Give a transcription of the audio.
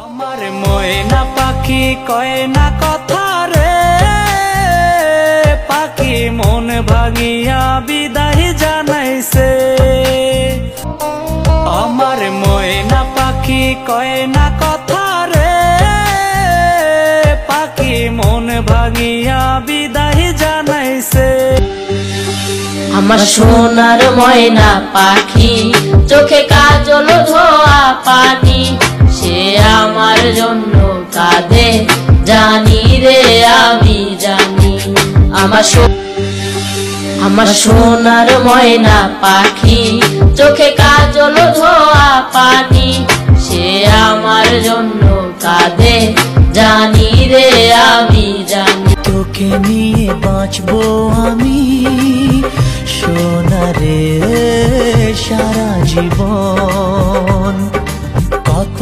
আমার ময়না পাখি কয় না কথা রে, পাখি মন ভাঙিয়া বিদায় জানাইছে। আমার ময়না পাখি কয় না কথা রে, পাখি মন ভাঙিয়া বিদায় জানাইছে। আমার সোনার ময়না পাখি চোখে কাজল ধোয়া পানি, সে আমার জন্য কাঁদে জানি রে আমি জানি। আমার সোনার ময়না পাখি চোখে কাজল ধোয়া পানি, সে আমার জন্য কাঁদে জানি রে আমি জানি। তোকে নিয়ে বাঁচবো আমি সোনারে সারা জীবন, কত